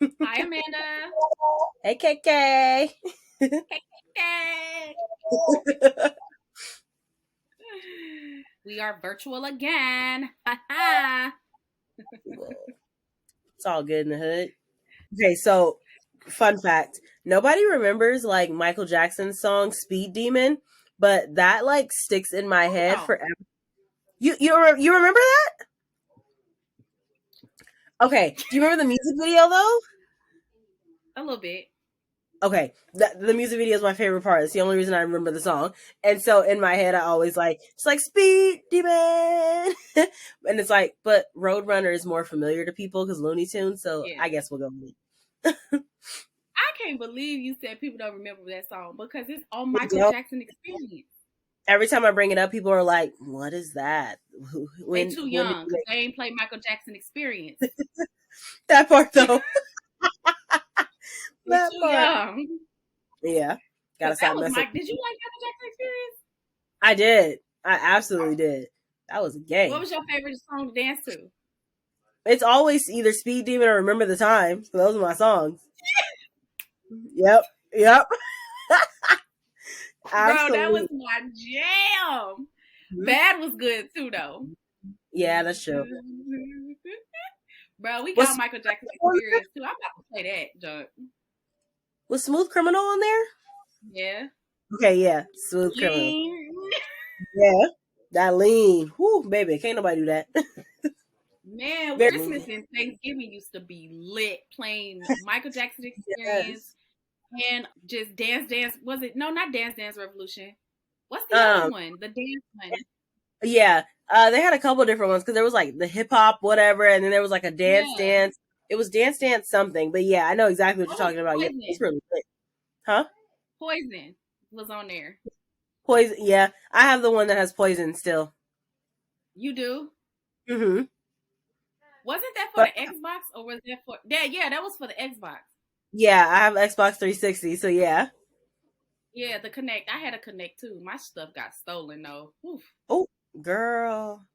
Hi, Amanda. Hey, KK. Hey. We are virtual again. It's all good in the hood. Okay, so fun fact: nobody remembers like Michael Jackson's song "Speed Demon," but that like sticks in my Oh head no, forever. You remember that? Okay. Do you remember the music video though? a little bit. Okay, the music video is my favorite part. It's the only reason I remember the song. And so in my head, I always it's like Speed Demon, and it's like, but Roadrunner is more familiar to people because Looney Tunes. So Yeah, I guess we'll go with I can't believe you said people don't remember that song because it's on it. Michael Jackson Experience. Every time I bring it up, people are like, "What is that?" They When too when did young you because they ain't play Michael Jackson Experience. make that part though? They That too part, young yeah. Gotta because that stop was messing. Mike. Did you like Michael Jackson Experience? I did. I absolutely did. That was a What game. was your favorite song to dance to? It's always either Speed Demon or Remember the Time. So those are my songs. Yep. Yep. Bro, that was Absolutely. my jam. Bad was good too though. Yeah, that's true. Bro, we got Was Michael Jackson on there? Experience too. I'm about to play that, Junk. Was Smooth Criminal on there? Yeah. Okay, yeah, Smooth Criminal. Lean. Yeah, that lean. Whoo, baby, can't nobody do that. Man, Very Christmas and Thanksgiving used to be lit playing Michael Jackson Experience yes. and just Dance Dance. Was it? No, not Dance Dance Revolution. What's the other Um, one? The dance one. yeah. They had a couple different ones because there was like the hip hop whatever, and then there was like a dance Yeah. dance. It was dance dance something, but yeah, I know exactly what you're What was talking about. Yeah, it's Poison? really lit. Huh? Poison was on there. Poison. Yeah, I have the one that has poison still. You do? Mm-hmm. Wasn't that for But the Xbox or was that for? Yeah, that was for the Xbox. yeah, I have Xbox 360, so yeah. Yeah, the Connect. I had a Connect too. My stuff got stolen though. Oof. Oh, girl,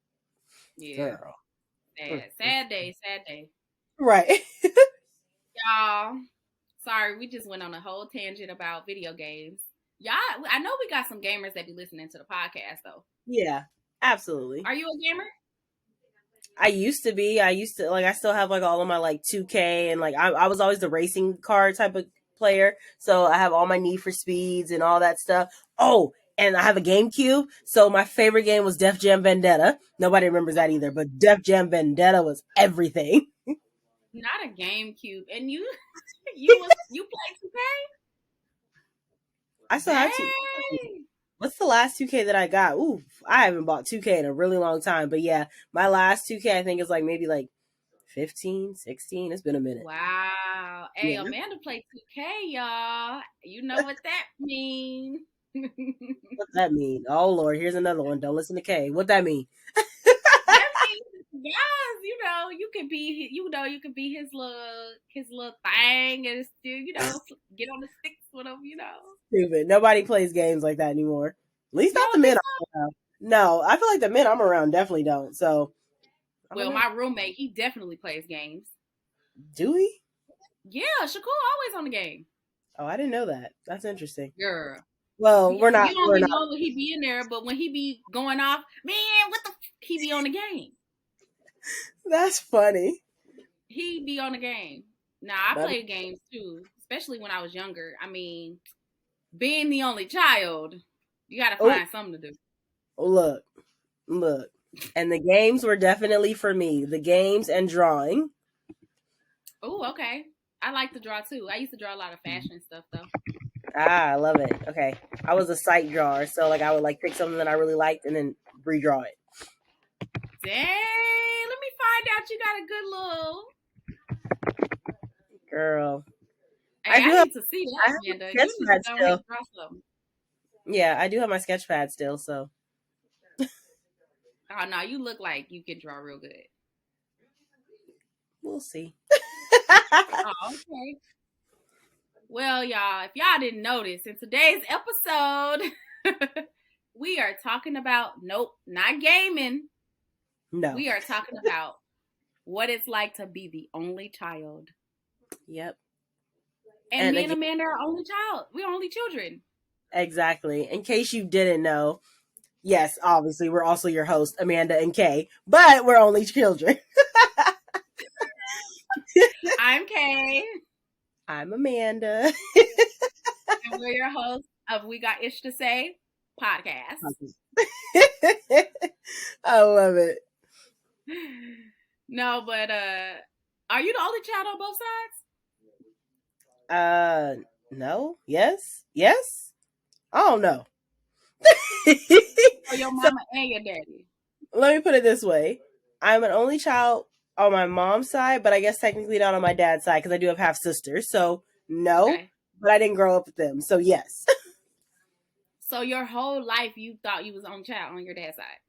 Yeah. girl. Mm, Sad. mm. Sad day. Sad day. Right. Y'all. Sorry, we just went on a whole tangent about video games. Y'all, I know we got some gamers that be listening to the podcast though. Yeah, absolutely. Are you a gamer? I used to be. I used to I still have like all of my like 2K and like I was always the racing car type of player. So I have all my Need for Speeds and all that stuff. Oh, and I have a GameCube. So my favorite game was Def Jam Vendetta. Nobody remembers that either, Oh, but Def Jam Vendetta was everything. not a GameCube. And you, you played 2K? I still have two. Dang. What's the last 2K that I got? Ooh, I haven't bought 2K in a really long time. But yeah, my last 2K I think is like maybe like 15, 16. It's been a minute. Wow. Hey, Yeah. Amanda played 2K, y'all. You know what that means. What that mean? Oh Lord, here's another one. Don't listen to K. What that mean? That means, guys, you can be his little thing and still, get on the sticks with him. Stupid. Nobody plays games like that anymore. At least You not the don't men think I'm around. No, I feel like the men I'm around definitely don't. So I don't Well, know. my roommate, he definitely plays games. Do we? Yeah, Shakur always on the game. Oh, I didn't know that. That's interesting. Girl. Well, You, we're not. you We're only not. know when he be in there, but when he be going off, man, he be on the game. That's funny. He be on the game. Now I That is, played games too, especially when I was younger. I mean, being the only child, you gotta oh, find something to do. look, look. And the games were definitely for me. The games and drawing. Oh, okay. I like to draw too. I used to draw a lot of fashion stuff though. Ah, I love it. Okay, I was a sight drawer, so like I would like pick something that I really liked and then redraw it. Dang, let me find out you got a good little. Girl, Hey, I do I have. need to see I that, have Amanda. my sketch You need to pad go ahead still. and draw something. Yeah, I do have my sketch pad still. So Oh no, you look like you can draw real good. we'll see. Oh, okay. Well, y'all, if y'all didn't notice, in today's episode, we are talking about nope, not gaming. No. We are talking about what it's like to be the only child. Yep. And And me and again, Amanda are only child. We're only children. exactly. In case you didn't know, yes, obviously we're also your host, Amanda and Kay, but we're only children. I'm Kay, I'm Amanda. and we're your hosts of We Got Ish to Say podcast. I love it. No, but are you the only child on both No, yes, yes. I don't know. sides? Or your So mama and your daddy? let me put it this way: I'm an only child on my mom's side, but I guess technically not on my dad's side because I do have half sisters. So no, Okay. but I didn't grow up with them. So yes. So your whole life you thought you was the only child on your dad's side?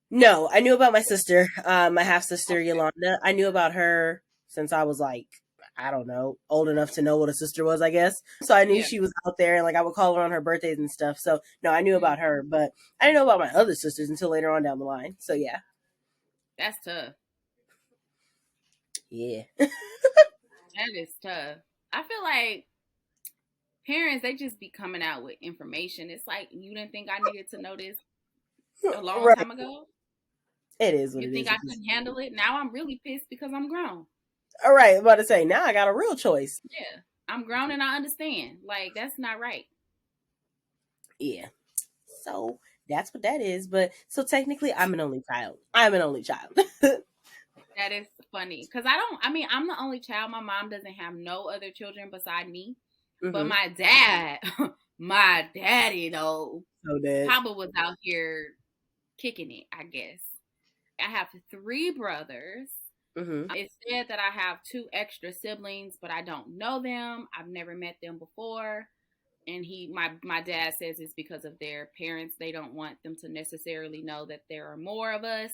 No, I knew about my sister, my half sister Okay. Yolanda. I knew about her since I was like, I don't know, old enough to know what a sister was, I guess. So I knew Yeah. she was out there, and like I would call her on her birthdays and stuff. So no, I knew about Mm, her, but I didn't know about my other sisters until later on down the line. So yeah, that's tough. yeah, That is tough. I feel like parents, they just be coming out with information. It's like, you didn't think I needed to know this a long right. time ago? It is what You it think is I at this couldn't point. handle it? Now I'm really pissed because I'm grown. All right, I'm about to say now I got a real choice. Yeah. I'm grown and I understand. Like, that's not right. Yeah, so that's what that is. But so technically, I'm an only child. I'm an only child. That is funny. Because I mean, I'm the only child. My mom doesn't have no other children beside me. But hmm my dad, my daddy, though, So dead. Papa was out here kicking it, I guess. I have three brothers. hmm It said that I have two extra siblings, but I don't know them. I've never met them before. And my dad says it's because of their parents. They don't want them to necessarily know that there are more of us.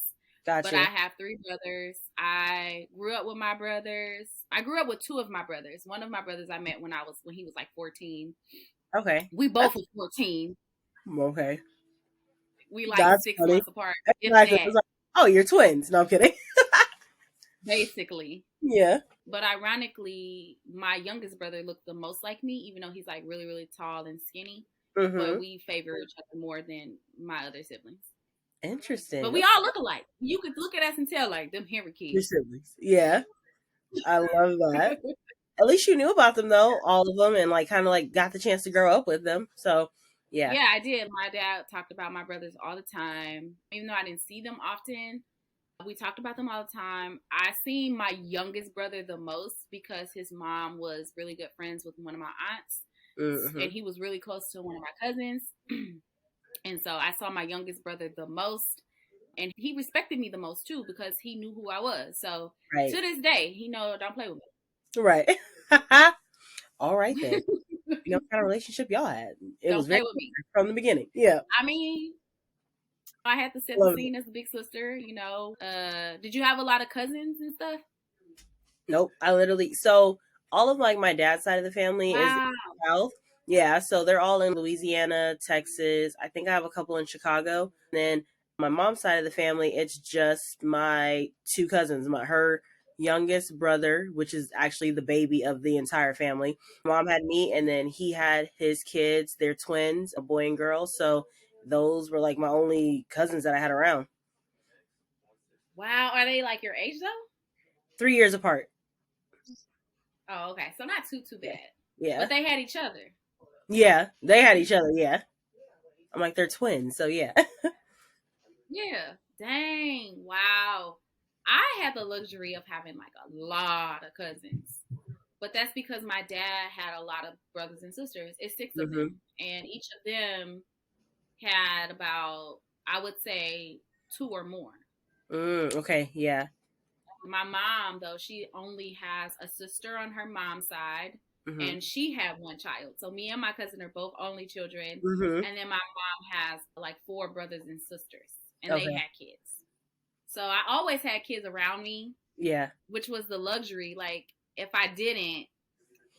But I Gotcha. have three brothers. I grew up with my brothers. I grew up with two of my brothers. One of my brothers I met when he was like 14. Okay. We That's both were 14. okay. We like That's 6 funny. months apart, if Exactly. that, It's like, oh, you're twins. No, I'm kidding. basically. Yeah. But ironically, my youngest brother looked the most like me, even though he's like really, really tall and skinny. But Mm-hmm. we favor each other more than my other siblings. But Interesting. we Okay. all look alike. You could look at us and tell, like, them Henry Your kids. siblings. Yeah. I love that. At least you knew about them though, all of them, and like kind of like got the chance to grow up with them. So yeah. Yeah, I did. My dad talked about my brothers all the time. Even though I didn't see them often, we talked about them all the time. I seen my youngest brother the most because his mom was really good friends with one of my aunts, Mm-hmm. and he was really close to one of my cousins. And so I saw my youngest brother the most, and he respected me the most too because he knew who I was. So Right. to this day, he know don't play with Right. All right then. me. You know what kind of relationship y'all had? It was Don't very play with me. clear from the beginning. Yeah. I mean, I had to set the Love it. scene as a big sister. Did you have a lot of cousins and stuff? Nope. I literally so all of like my dad's side of the family is in Wow. the South. Yeah, so they're all in Louisiana, Texas. I think I have a couple in Chicago. And then my mom's side of the family, it's just my two cousins, her youngest brother, which is actually the baby of the entire family. Mom had me, and then he had his kids. They're twins, a boy and girl. So those were like my only cousins that I had around. Wow. Are they like your age though? 3 years apart. Oh, okay. So not too Yeah. bad. Yeah. But they had each other. Yeah. They had each other. Yeah. I'm like, they're twins. So yeah. Yeah. Dang. Wow. I had the luxury of having like a lot of cousins. But that's because my dad had a lot of brothers and sisters. It's six of hmm them. And each of them had about, I would say, two or more. Okay. Yeah. My mom, though, she only has a sister on her mom's side, hmm and she had one child. So me and my cousin are both only children, hmm and then my mom has like four brothers and sisters, and they Okay. had kids. So I always had kids around me, Yeah. which was the luxury. Like if I didn't,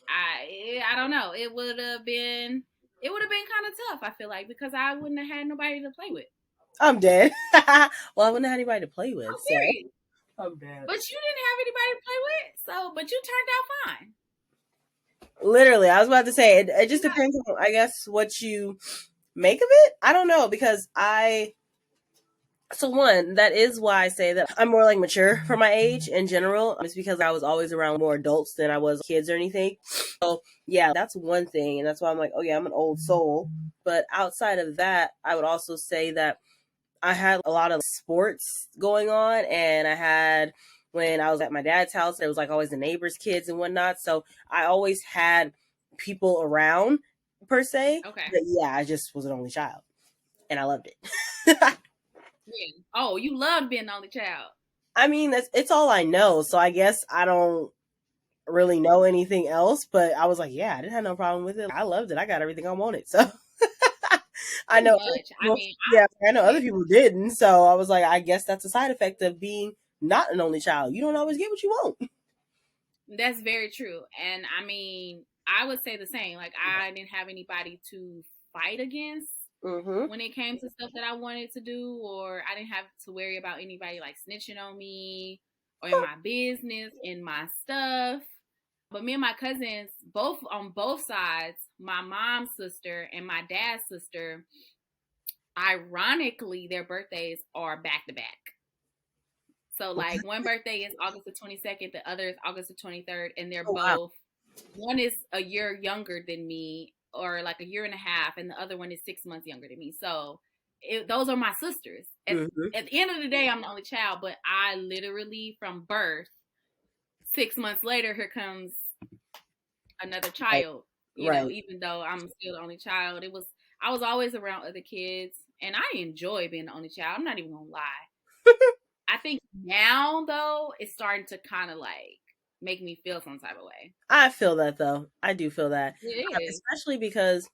I don't know, it would have been kind of tough. I feel like because I wouldn't have had nobody to play with. I'm dead. Well, I wouldn't have anybody to play with. I'm So serious. I'm dead. But you didn't have anybody to play with, So, but you turned out fine. Literally, I was about to say it just Yeah. depends on, I guess, what you make of it. I don't know because so one, that is why I say that I'm more like mature for my age in general. It's because I was always around more adults than I was kids or anything. So yeah, that's one thing, and that's why I'm like, oh yeah, I'm an old soul. But outside of that, I would also say that I had a lot of sports going on, and I had when I was at my dad's house, there was like always the neighbors' kids and whatnot. So I always had people around per se. Okay. But yeah, I just was an only child, and I loved it. Yeah. Oh, you loved being the only child. I mean, it's all I know, so I guess I don't really know anything else. But I was like, yeah, I didn't have no problem with it. I loved it. I got everything I wanted. So I Pretty know other much. I people, mean, yeah, I know other yeah, people didn't. So I was like, I guess that's a side effect of being not an only child. You don't always get what you want. that's very true. And I mean, I would say the same. Like, I didn't have anybody to fight against Mm-hmm. when it came to stuff that I wanted to do, or I didn't have to worry about anybody like snitching on me or in my business, in my stuff. But me and my cousins, both on both sides, my mom's sister and my dad's sister, ironically, their birthdays are back to back. So like one birthday is August the 22nd, the other is August the 23rd, and they're Oh wow. both, one is a year younger than me, or like a year and a half, and the other one is 6 months younger than me. So those are my sisters. Mm-hmm. At the end of the day, I'm the only child, but I literally from birth, 6 months later, here comes another Right. child. You know, Right. even though I'm still the only child, I was always around other kids, and I enjoy being the only child. I'm not even gonna lie. I think now though, it's starting to kind of like make me feel some type of way. I feel that though. I do feel that, It is. especially because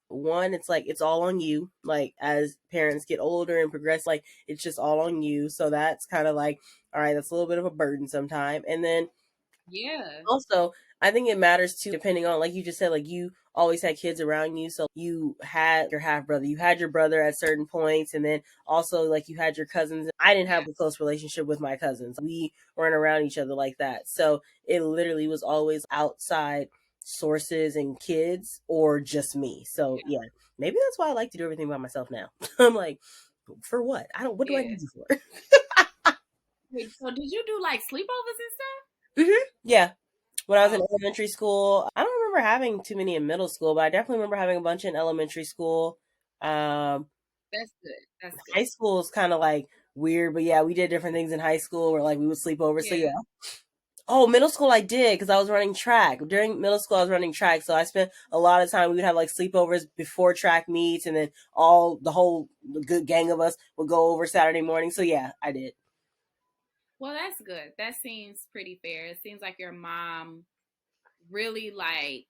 one, it's like it's all on you. Like as parents get older and progress, like it's just all on you. So that's kind of like, all right, that's a little bit of a burden sometime. And then Yeah. also, I think it matters too, depending on, like you just said, like you always had kids around you. So you had your half brother, you had your brother at certain points, and then also like you had your cousins. I didn't have Yeah. a close relationship with my cousins. We weren't around each other like that. So it literally was always outside sources and kids or just me. So Yeah. yeah, maybe that's why I like to do everything by myself now. I'm like, for what? I don't, what do I Yeah. need you for? Wait, so did you do like sleepovers and stuff? Hmm. Yeah. When I was in Oh, elementary school, I don't remember having too many in middle school, but I definitely remember having a bunch in elementary school. Um, that's good. That's High good. school is kind of like weird, but yeah, we did different things in high school where like we would sleep over. So yeah. Yeah. Oh, middle school I did because I was running track. During middle school, I was running track, so I spent a lot of time. We would have like sleepovers before track meets, and then all the whole good gang of us would go over Saturday morning. So yeah, I did. Well, that's good. That seems pretty fair. It seems like your mom really like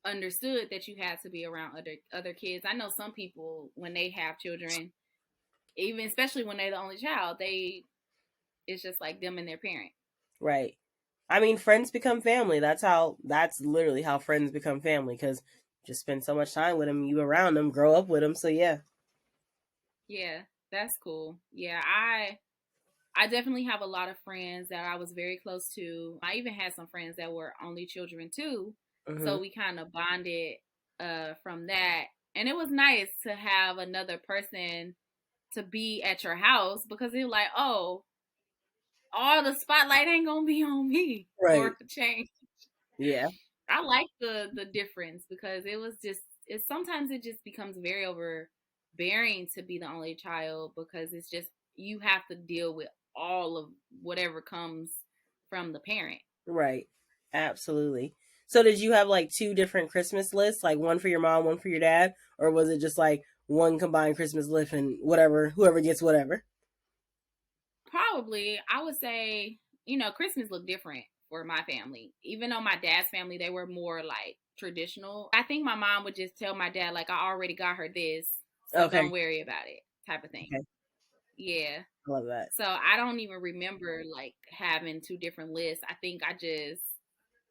understood that you had to be around other kids. I know some people when they have children, even especially when they're the only child, they it's just like them and their parent. Right. I mean, friends become family. That's literally how friends become family because just spend so much time with them, you around them, grow up with them. So yeah. Yeah, that's cool. Yeah, I definitely have a lot of friends that I was very close to. I even had some friends that were only children too. Hmm. So we kind of bonded from that. And it was nice to have another person to be at your house because they're like, oh, all the spotlight ain't gonna be on me for Right. a change. Yeah. I like the difference because it was just it sometimes it just becomes very overbearing to be the only child because it's just you have to deal with all of whatever comes from the parent. Right. Absolutely. So did you have like two different Christmas lists, like one for your mom, one for your dad, or was it just like one combined Christmas list and whatever, whoever gets whatever? Probably, I would say, Christmas looked different for my family. Even though my dad's family, they were more like traditional. I think my mom would just tell my dad, like, I already got her this, so Okay. don't worry about it, type of thing. Okay. Yeah. I love that. So I don't even remember like having two different lists. I think I just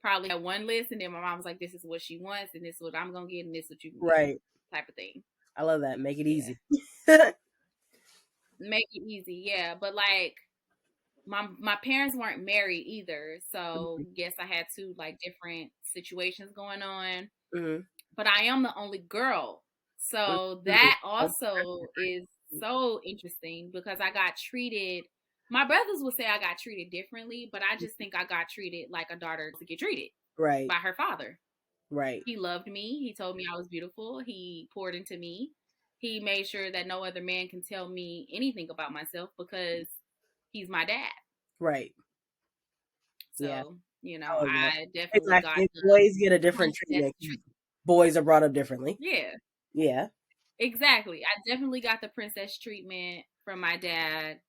probably had one list and then my mom was like, this is what she wants and this is what I'm gonna get and this is what you can get, Right. type of thing. I love that. Make it Yeah. easy. Make it easy, yeah. But like my parents weren't married either, so guess I had two like different situations going on. Mm-hmm. But I am the only girl, so Mm-hmm. that also is so interesting because I got treated. My brothers would say I got treated differently, but I just think I got treated like a daughter to get treated Right. by her father. Right. He loved me. He told me I was beautiful. He poured into me. He made sure that no other man can tell me anything about myself because he's my dad. Right. Yeah. So, Oh yeah. I definitely got Exactly. the Boys get a different princess treatment. treatment. Boys are brought up differently. Yeah, Yeah. exactly. I definitely got the princess treatment from my dad.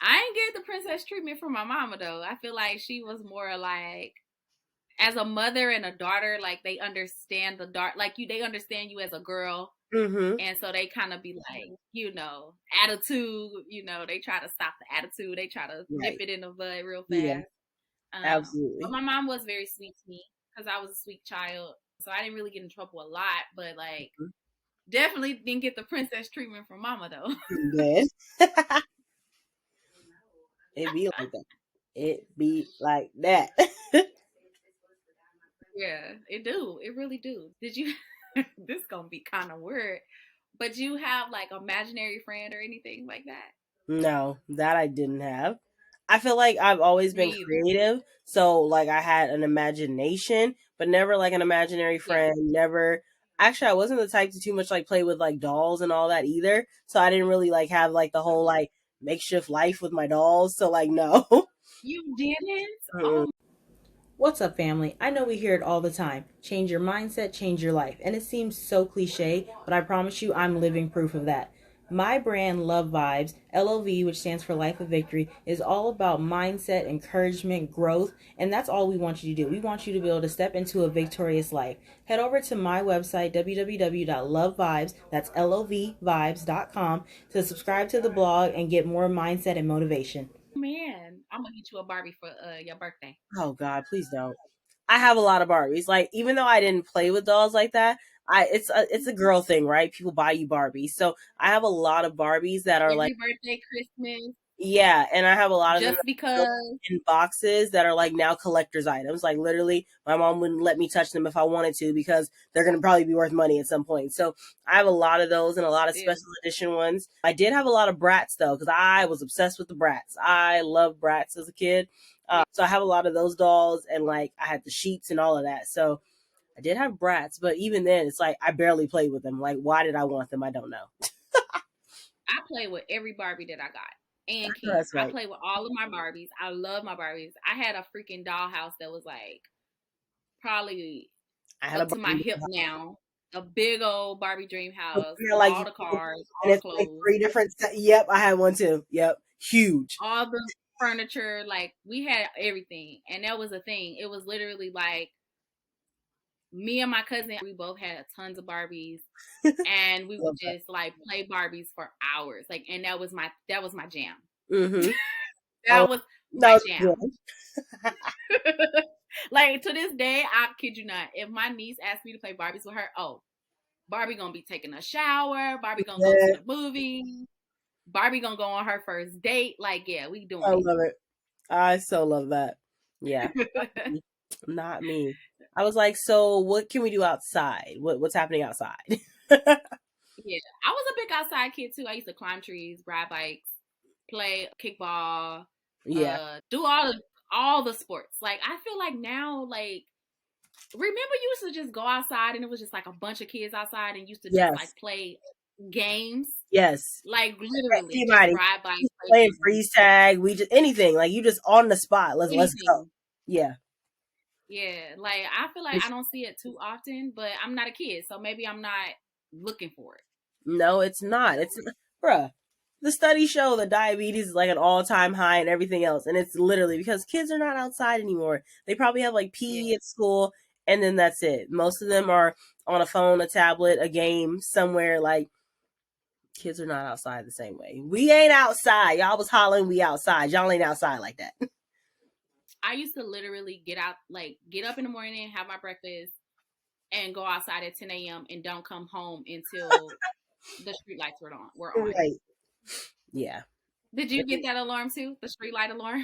I ain't get the princess treatment from my mama though. I feel like she was more like as a mother and a daughter, like they understand the dark, like they understand you as a girl. Mm-hmm. And so they kind of be like, attitude, they try to stop the attitude. They try to nip Right. it in the bud real Yeah. fast. But Absolutely. my mom was very sweet to me because I was a sweet child. So I didn't really get in trouble a lot, but like definitely didn't get the princess treatment from mama though. Then it be like that. It be like that. Yeah, it do. It really do. Did you this gonna be kind of weird, but you have like imaginary friend or anything like that? No, that I didn't have. I feel like I've always been Me either. creative, so like I had an imagination, but never like an imaginary Yeah. friend. Never. Actually, I wasn't the type to too much like play with like dolls and all that either. So I didn't really like have like the whole like makeshift life with my dolls. So like no. You didn't? Mm-mm. Oh, What's up, family? I know we hear it all the time. Change your mindset, change your life. And it seems so cliche, but I promise you I'm living proof of that. My brand, Love Vibes, LOV, which stands for Life of Victory, is all about mindset, encouragement, growth, and that's all we want you to do. We want you to be able to step into a victorious life. Head over to my website, www.lovevibes, that's LOVvibes.com, to subscribe to the blog and get more mindset and motivation. man, I'm gonna get you a Barbie for your birthday. Oh God, please don't. I have a lot of Barbies. Like even though I didn't play with dolls like that, it's a girl thing, right? People buy you Barbies, so I have a lot of Barbies that are like Every birthday, Christmas, yeah, and I have a lot of them just because. in boxes that are like now collector's items. Like literally, my mom wouldn't let me touch them if I wanted to because they're gonna probably be worth money at some point. So I have a lot of those and a lot of Yeah. special edition ones. I did have a lot of Brats though because I was obsessed with the Brats. I loved Brats as a kid. So I have a lot of those dolls and like I had the sheets and all of that. So I did have Brats, but even then, it's like I barely played with them. Like, why did I want them? I don't know. I play with every Barbie that I got and keep. That's I right. play with all of my Barbies. I love my Barbies. I had a freaking dollhouse that was like probably I had a up to my Barbie. hip now. A big old Barbie dream house Yeah, with like, all the cars, and all the it's like clothes, three different. Yep, I had one too. Yep, huge. all the furniture. Like we had everything. And that was the thing. It was literally like me and my cousin, we both had tons of Barbies and we would Love that. just like play Barbies for hours. Like and that was my jam. Mm-hmm. Oh, That was my no, jam. Like to this day, I kid you not. If my niece asked me to play Barbies with her, oh, Barbie gonna be taking a shower. Barbie gonna go to yeah, the movies. Barbie gonna go on her first date. Like, yeah, we I doing love it. I so love that. Yeah, it. not me. I was like, so what can we do outside? What's happening outside? Yeah, I was a big outside kid too. I used to climb trees, ride bikes, play kickball, Yeah. do all the sports. Like, I feel like now, like, remember you used to just go outside and it was just like a bunch of kids outside and used to just like Yes. play games. Yes. Like literally just Anybody ride bikes, play playing games, freeze tag. We just anything like you just on the spot. Let's go. anything. Yeah. Yeah, like I feel like I don't see it too often, but I'm not a kid, so maybe I'm not looking for it. No, it's not. It's bruh. The studies show that diabetes is like an all time high and everything else. And it's literally because kids are not outside anymore. They probably have like Yeah, PE at school and then that's it. Most of them are on a phone, a tablet, a game somewhere. Like kids are not outside the same way. We ain't outside. Y'all was hollering we outside. Y'all ain't outside like that. I used to literally get up in the morning, have my breakfast, and go outside at 10 a.m. and don't come home until the street lights were on. Right. Yeah. Did you get that alarm too? The street light alarm?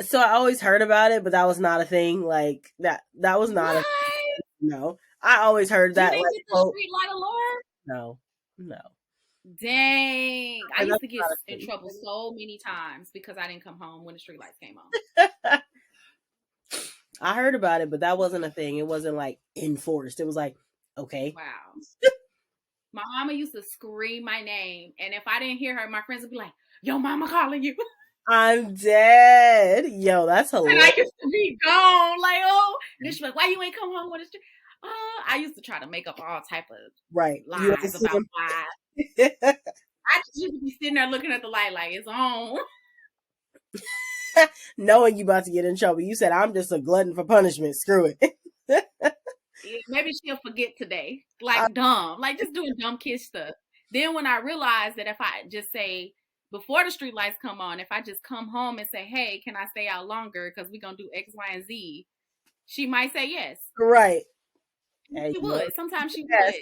So I always heard about it, but that was not a thing. Like that was not a What? no. I always heard You that didn't like get the quote. street light alarm? No, no. Dang. I And used that's to get not a in thing. trouble so many times because I didn't come home when the street lights came on. I heard about it, but that wasn't a thing. It wasn't like enforced. It was like, okay. Wow. My mama used to scream my name, and if I didn't hear her, my friends would be like, "Yo, mama calling you." I'm dead. Yo, that's And hilarious. I used to be gone, like, oh. And then she'd be like, "Why you ain't come home with us?" I used to try to make up all type of Right. lies about why. I just used to be sitting there looking at the light like it's on. Knowing you about to get in trouble. You said, I'm just a glutton for punishment. Screw it. Maybe she'll forget today. Like dumb. Like just doing dumb kid stuff. Then when I realized that if I just say, before the street lights come on, if I just come home and say, hey, can I stay out longer because we're going to do X, Y, and Z, she might say yes. Right. She would. Sometimes she would.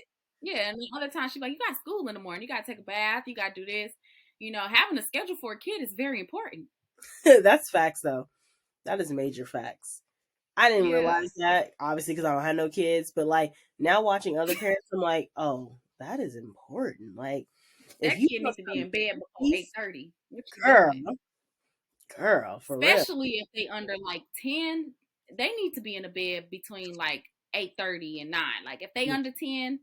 Yeah, and the other time she'd be like, you got school in the morning. You got to take a bath. You got to do this. You know, having a schedule for a kid is very important. That's facts, though. That is major facts. I didn't realize that, obviously, because I don't have no kids. But, like, now watching other parents, I'm like, oh, that is important. Like, that if kid needs to be in bed before 8:30. Girl, for especially real. Especially if they under like 10, they need to be in the bed between like 8:30 and 9. Like if they under 10,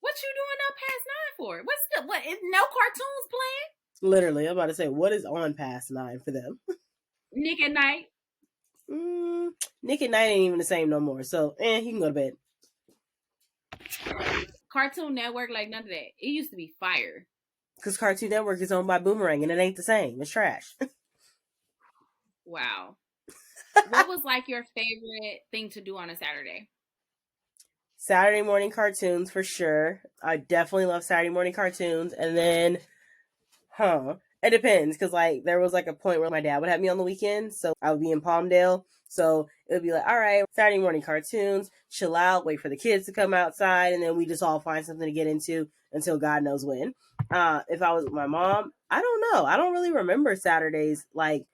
what you doing up past 9 for? What is no cartoons playing? Literally, I'm about to say, what is on past 9 for them? Nick at Night. Nick at Night ain't even the same no more. So, he can go to bed. Cartoon Network, like none of that. It used to be fire. Because Cartoon Network is owned by Boomerang, and it ain't the same. It's trash. Wow. What was like your favorite thing to do on a Saturday? Saturday morning cartoons for sure. I definitely love Saturday morning cartoons. And then, it depends. Because, like, there was, like, a point where my dad would have me on the weekends. So I would be in Palmdale. So it would be like, all right, Saturday morning cartoons, chill out, wait for the kids to come outside. And then we just all find something to get into until God knows when. If I was with my mom, I don't know. I don't really remember Saturdays, like,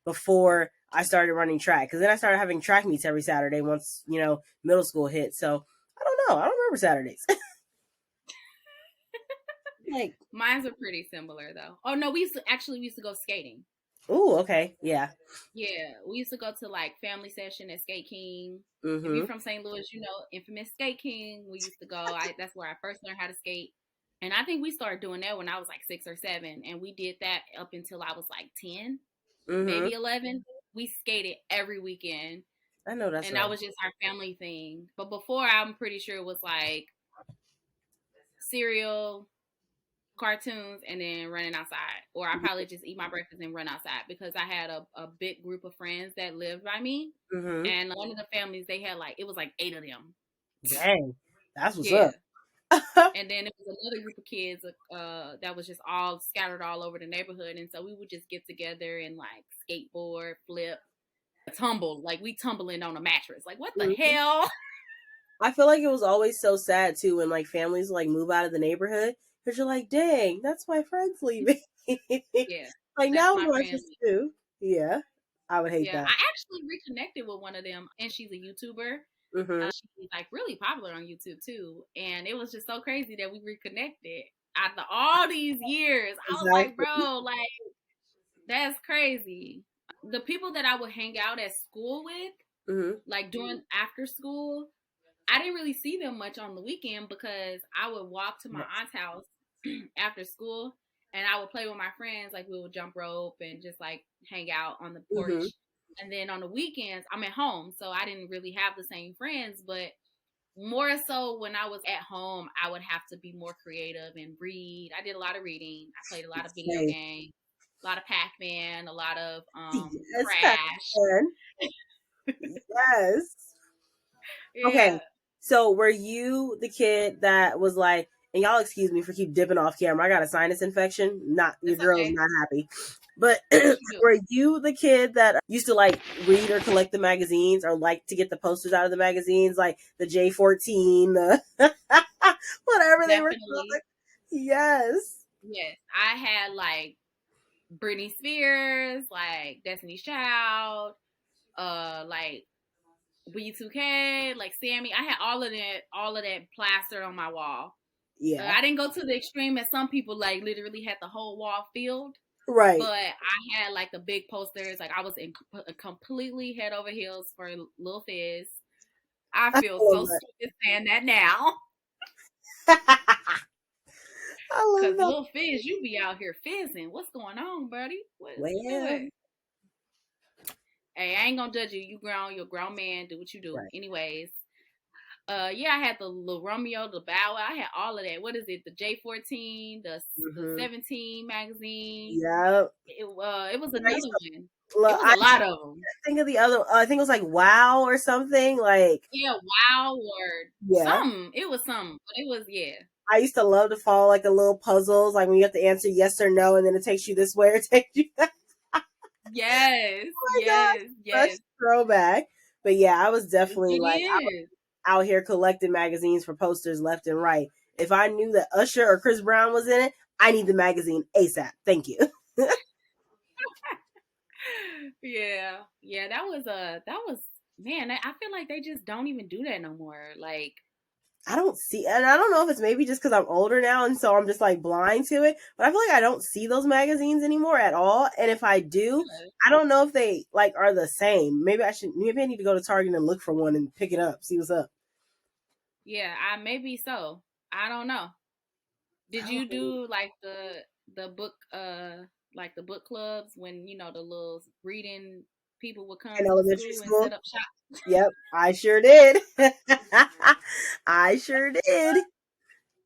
before I started running track. Because then I started having track meets every Saturday once, middle school hit. So I don't know. I don't remember Saturdays. Like, mine's are pretty similar though. Oh no, we used to go skating. Ooh, okay, yeah. Yeah, we used to go to like family session at Skate King. Mm-hmm. If you're from St. Louis, infamous Skate King. We used to go. That's where I first learned how to skate. And I think we started doing that when I was like 6 or 7, and we did that up until I was like 10, maybe 11. We skated every weekend. I know that's and right. That was just our family thing. But before, I'm pretty sure it was like cereal, cartoons, and then running outside. Or I probably just eat my breakfast and run outside because I had a big group of friends that lived by me. Mm-hmm. And one of the families, they had it was like 8 of them. Dang, that's what's up. And then it was another group of kids that was just all scattered all over the neighborhood. And so we would just get together and like skateboard, flip, tumble. Like we tumbling on a mattress. Like what the hell? I feel like it was always so sad too when like families like move out of the neighborhood because you're like, dang, that's my friends leaving. Yeah. Like now I'm watching too. Yeah. I would hate that. I actually reconnected with one of them, and she's a YouTuber. Mm-hmm. She's like really popular on YouTube too, and it was just so crazy that we reconnected after all these years. I was like, bro, like that's crazy. The people that I would hang out at school with, like during after school, I didn't really see them much on the weekend because I would walk to my aunt's house after school, and I would play with my friends. Like we would jump rope and just like hang out on the porch. And then on the weekends, I'm at home, so I didn't really have the same friends. But more so when I was at home, I would have to be more creative and read. I did a lot of reading. I played a lot of video games, a lot of Pac-Man, a lot of Crash. Yes. Yeah. Okay. So were you the kid that was like, and y'all excuse me for keep dipping off camera, I got a sinus infection. Not your girl's not happy. But were you the kid that used to like read or collect the magazines or like to get the posters out of the magazines, like the J14, whatever they were called? Yes. Yes. I had like Britney Spears, like Destiny's Child, like B2K, like Sammy. I had all of that plastered on my wall. Yeah. I didn't go to the extreme as some people like literally had the whole wall filled, but Right. I had like the big posters. Like I was in completely head over heels for Lil Fizz. I I feel so love stupid saying that now. that. I Cause love that. Lil Fizz, you be out here fizzing. What's going on, buddy? What is you Well, doing? Hey, I ain't gonna judge you. You grown, you're a grown man. Do what you do. right. Anyways, yeah, I had the Lil Romeo, the Bow Wow. I had all of that. What is it? The J14, the Mm-hmm. 17 magazine. Yeah. It was I used another one. to It love, was I a lot of them. think of the other, I think it was like Wow or something. Like, Yeah, wow or yeah. something. It was something, but it was yeah. I used to love to follow like the little puzzles, like when you have to answer yes or no, and then it takes you this way or it takes you that. Yes, Oh my yes, gosh, such yes. throwback. But yeah, I was definitely It like is. out here collecting magazines for posters left and right. If I knew that Usher or Chris Brown was in it, I need the magazine ASAP. Thank you. Yeah, yeah. That was man. I feel like they just don't even do that no more. Like, I don't see, and I don't know if it's maybe just because I'm older now, and so I'm just like blind to it. But I feel like I don't see those magazines anymore at all. And if I do, yeah, I don't know if they like are the same. Maybe I should. Maybe I need to go to Target and look for one and pick it up, see what's up. yeah. I maybe so. I don't know. I Did don't you know. do like the book like the book clubs when you know the little reading people would come In to the elementary school and school. set up shop? Yep, I sure did. I sure did.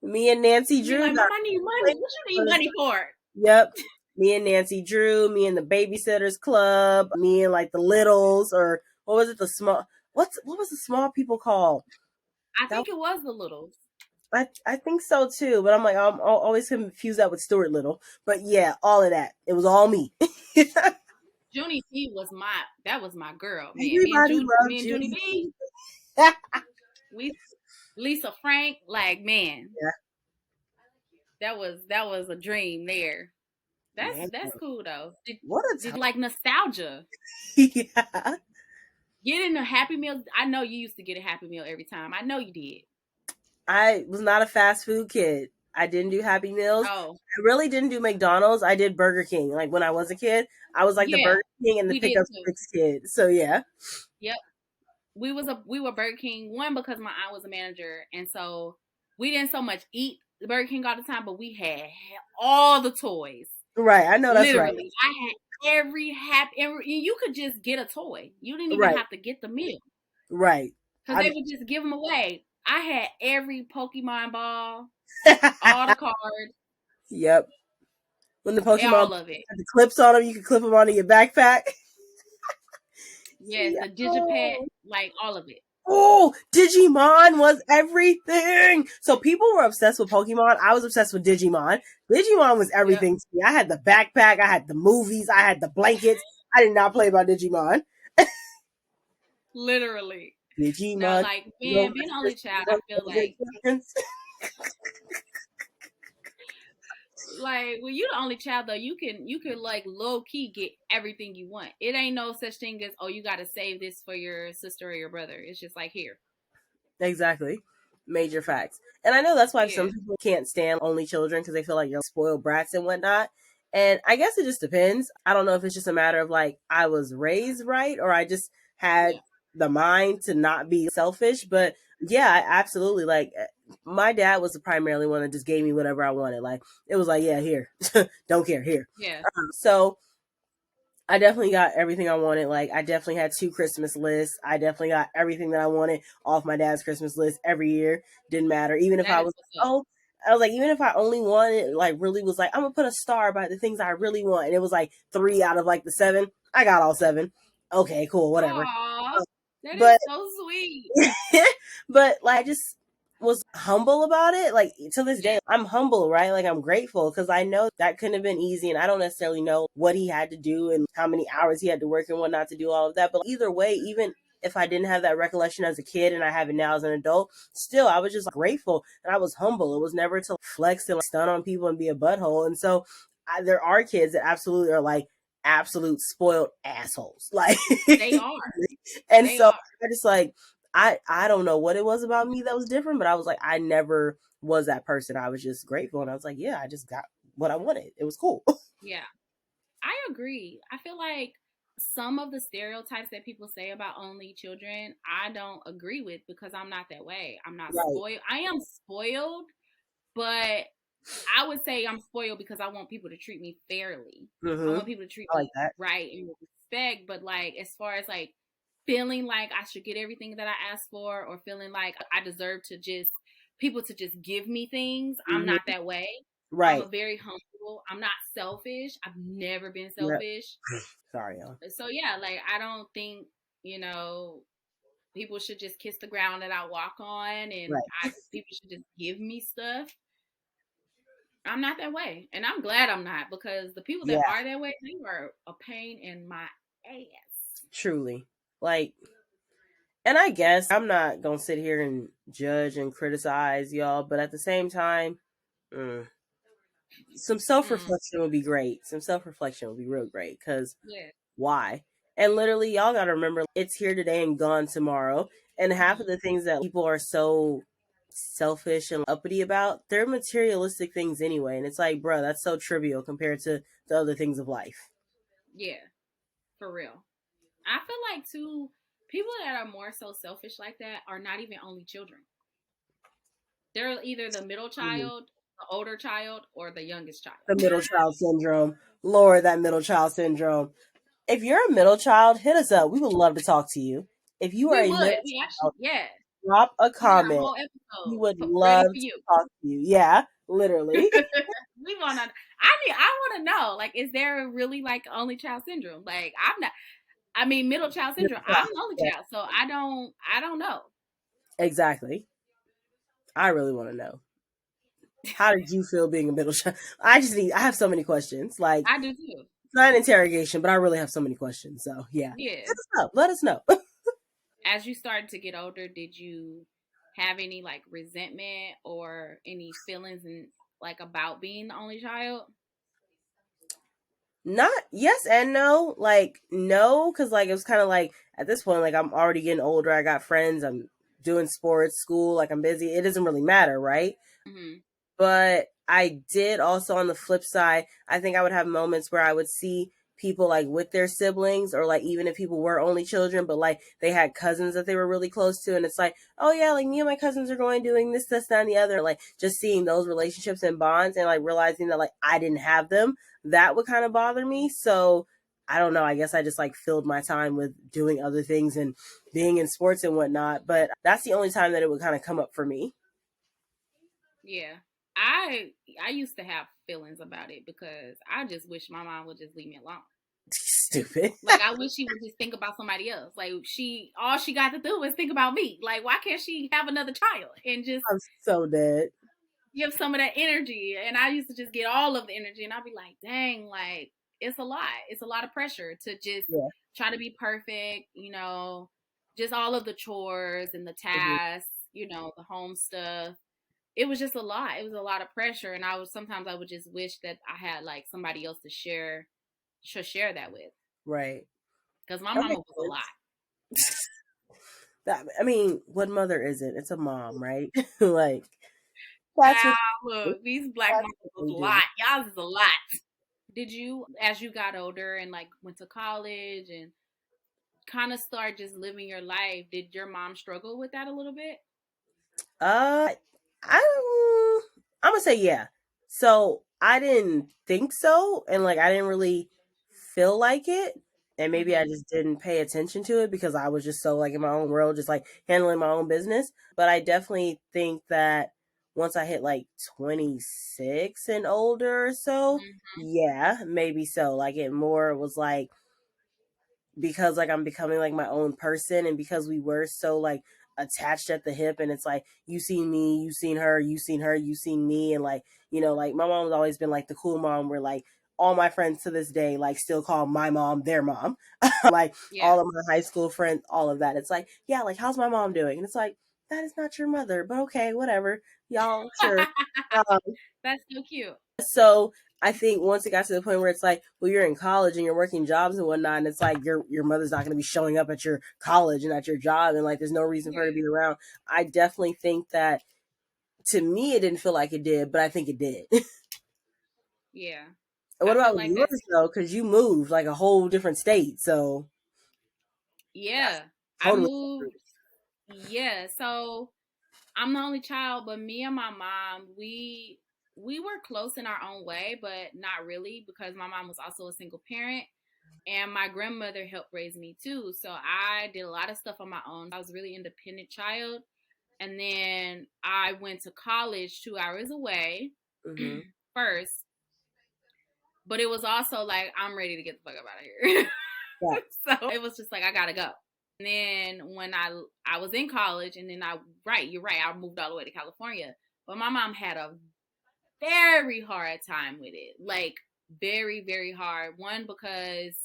Me and Nancy Be Drew like, got Mom, I need money. What you need money for? Yep. Me and Nancy Drew, me and the Babysitters Club, me and like the Littles, or what was it? The small. What was the small people called? I That think it was the littles. I think so too. But I'm like I'm always confused that with Stuart Little. But yeah, all of that. It was all me. Junie B was my girl, man. Everybody loved Me and Junie Judy. B, we Lisa Frank, like man, Yeah, that was a dream there. man. That's cool though. What a Did time. like nostalgia. Yeah. Getting a Happy Meal. I know you used to get a Happy Meal every time. I know you did. I was not a fast food kid. I didn't do Happy Meals. Oh, I really didn't do McDonald's. I did Burger King. Like when I was a kid, I was like the yeah, Burger King and the we did Pickup too. Sticks kid. So yeah. Yep. We were Burger King one because my aunt was a manager, and so we didn't so much eat the Burger King all the time, but we had all the toys. Right. I know that's right. Literally, I had you could just get a toy. You didn't even Right. have to get the meal Right. because they would just give them away. I had every Pokemon ball, I all the cards, Yep. When the Pokemon all of it. had the clips on them, you could clip them onto your backpack. Yes, Yeah. the Digipet, like all of it. Oh, Digimon was everything. So people were obsessed with Pokemon. I was obsessed with Digimon. Digimon was Yep, everything to me. I had the backpack, I had the movies, I had the blankets. I did not play by Digimon. literally. No, Digimon. like No man, being an only child, I feel like when you're the only child though, you can like low key get everything you want. It ain't no such thing as oh you gotta save this for your sister or your brother. It's just like here. Exactly. Major facts. And I know that's why Yeah, some people can't stand only children because they feel like you're spoiled brats and whatnot. And I guess it just depends. I don't know if it's just a matter of like I was raised right or I just had yeah. the mind to not be selfish. But yeah, I absolutely like my dad was the primarily one that just gave me whatever I wanted. Like it was like, yeah, here. Don't care, here. Yeah. So I definitely got everything I wanted. Like I definitely had 2 Christmas lists. I definitely got everything that I wanted off my dad's Christmas list every year. Didn't matter. Even if That I is was what's up. oh I was like, even if I only wanted like really was like, I'm gonna put a star by the things I really want. And it was like 3 out of like the 7. I got all 7. Okay, cool, whatever. Aw, that is But so sweet. but like I just was humble about it. Like to this Yeah. day, I'm humble, right? Like I'm grateful because I know that couldn't have been easy, and I don't necessarily know what he had to do and how many hours he had to work and whatnot to do all of that. But either way, even if I didn't have that recollection as a kid and I have it now as an adult, still I was just grateful and I was humble. It was never to flex and stun on people and be a butthole. And so there are kids that absolutely are like absolute spoiled assholes. Like, They are. and They so are. I just like, I don't know what it was about me that was different, but I was like, I never was that person. I was just grateful, and I was like, yeah, I just got what I wanted. It was cool. Yeah. I agree. I feel like some of the stereotypes that people say about only children, I don't agree with because I'm not that way. I'm not Right. spoiled. I am spoiled, but I would say I'm spoiled because I want people to treat me fairly. I want people to treat I like me that. right and with respect. But like as far as like feeling like I should get everything that I ask for or feeling like I deserve to just people to just give me things, I'm Hmm. not that way. I'm a Right. very humble. I'm not selfish. I've never been Yep. selfish. Sorry, y'all. So yeah, like I don't think, you know, people should just kiss the ground that I walk on and Right. people should just give me stuff. I'm not that way. And I'm glad I'm not because the people that Yeah. are that way, they are a pain in my ass. Truly. Like, and I guess I'm not gonna sit here and judge and criticize y'all, but at the same time, mm, some self Mm, reflection would be great. Some self reflection would be real great. Because yeah. why? And literally, y'all gotta remember, it's here today and gone tomorrow. And half of Mm-hmm. the things that people are so selfish and uppity about, they're materialistic things anyway. And it's like, bro, that's so trivial compared to the other things of life. Yeah, for real. I feel like too, people that are more so selfish like that are not even only children. They're either the middle Mhm. child, the older child, or the youngest child. The middle child syndrome. Lord, that middle child syndrome. If you're a middle child, hit us up. We would love to talk to you. If you are We a would. middle We actually, child, yeah. drop a We got a comment. whole We episode would ready love for to you. talk to you. Yeah, literally. We wanna. I want to know. Like, is there really like only child syndrome? Like, I'm not. I mean, middle child syndrome. I'm the only Yeah, child, so I don't. I don't know. exactly. I really want to know. How did you feel being a middle child? I have so many questions. Like, I do too. it's not an interrogation, but I really have so many questions. So, yeah. Yeah. Hit us up. Let us know. As you started to get older, did you have any like resentment or any feelings and like about being the only child? Not yes and no. Like, no, because, like, it was kind of like, at this point, like, I'm already getting older. I got friends. I'm doing sports, school. Like, I'm busy. It doesn't really matter, right? Hmm. But I did also, on the flip side, I think I would have moments where I would see people like with their siblings, or like even if people were only children, but like they had cousins that they were really close to, and it's like, oh yeah, like me and my cousins are going doing this, that, and the other. Like, just seeing those relationships and bonds, and like realizing that like I didn't have them, that would kind of bother me. So I don't know. I guess I just like filled my time with doing other things and being in sports and whatnot. But that's the only time that it would kind of come up for me. Yeah. I used to have feelings about it because I just wish my mom would just leave me alone. Stupid. Like I wish she would just think about somebody else. Like she all she got to do is think about me. Like why can't she have another child and just I'm so dead. give some of that energy? And I used to just get all of the energy and I'd be like, dang, like it's a lot. It's a lot of pressure to just Yeah. try to be perfect, just all of the chores and the Mhm. tasks, the home stuff. It was just a lot. It was a lot of pressure. And sometimes I would just wish that I had like somebody else to share that with. Right. Because my That mama makes was a lot. sense. That, I mean, what mother isn't? It's a mom, right? Like, that's what Wow, look, these black that's mamas what was we a do. lot. Y'all is a lot. Did you, as you got older and like went to college and kind of start just living your life, did your mom struggle with that a little bit? I I'm gonna say yeah. So I didn't think so, and like I didn't really feel like it, and maybe I Mm-hmm. just didn't pay attention to it because I was just so like in my own world, just like handling my own business. But I definitely think that once I hit like 26 and older or so, Mm-hmm. yeah, maybe so. Like it more was like, because like I'm becoming like my own person, and because we were so like attached at the hip, and it's like you seen me, you seen her, you seen her, you seen me, and like, like my mom's always been like the cool mom where like all my friends to this day like still call my mom their mom. Like Yeah. all of my high school friends, all of that, it's like, yeah, like how's my mom doing, and it's like, that is not your mother, but okay, whatever, y'all, sure. um That's so cute. So I think once it got to the point where it's like, well, you're in college and you're working jobs and whatnot, and it's like your mother's not going to be showing up at your college and at your job, and like there's no reason for her to Yeah. be around. I definitely think that to me it didn't feel like it did, but I think it did. Yeah. What I feel about like yours that's though? Because you moved like a whole different state, so that's yeah. I totally moved. Yeah. So I'm the only child, but me and my mom, we were close in our own way, but not really because my mom was also a single parent and my grandmother helped raise me too. So I did a lot of stuff on my own. I was a really independent child. And then I went to college 2 hours away different. Hmm. first, but it was also like I'm ready to get the fuck up out of here. Yeah. So it was just like I gotta go. And then when I was in college, and then you're right, I moved all the way to California. But my mom had a very hard time with it, like very very hard. One because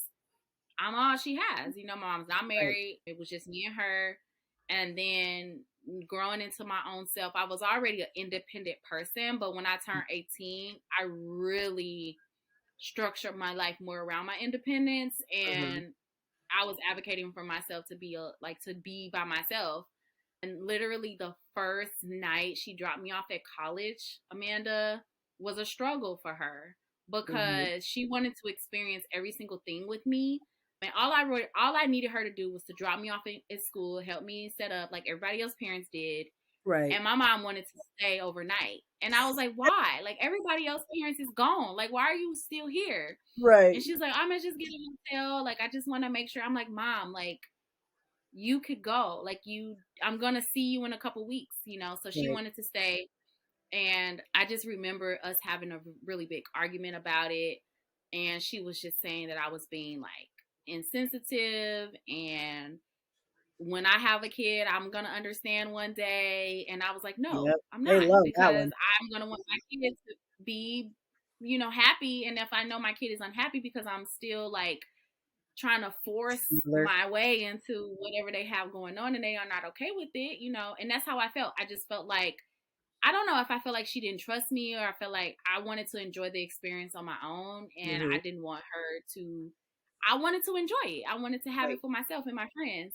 I'm all she has. You know, my mom's not Right. married. It was just me and her. And then growing into my own self, I was already an independent person. But when I turned 18, I really structured my life more around my independence. Hmm. And I was advocating for myself to be to be by myself. And literally the first night she dropped me off at college, Amanda, was a struggle for her Hmm. because she wanted to experience every single thing with me. And all I needed her to do was to drop me off at school, help me set up like everybody else's parents did. Right. And my mom wanted to stay overnight. And I was like, why? Like everybody else's parents is gone. Like, why are you still here? And Right. she's like, I'm gonna just get a hotel. Like, I just want to make sure. I'm like, Mom, like, you could go. Like, I'm gonna see you in a couple weeks, you know. So she Right. wanted to stay, and I just remember us having a really big argument about it. And she was just saying that I was being like insensitive, and when I have a kid, I'm gonna understand one day. And I was like, no, Yep. I'm They not, love that because one. I'm gonna want my kids to be, happy. And if I know my kid is unhappy because I'm still like trying to force Similar. my way into whatever they have going on and they are not okay with it, and that's how I felt. I just felt like I don't know if I felt like she didn't trust me, or I felt like I wanted to enjoy the experience on my own, and Hmm. I didn't want her to. I wanted to enjoy it. I wanted to have it Right. for myself and my friends.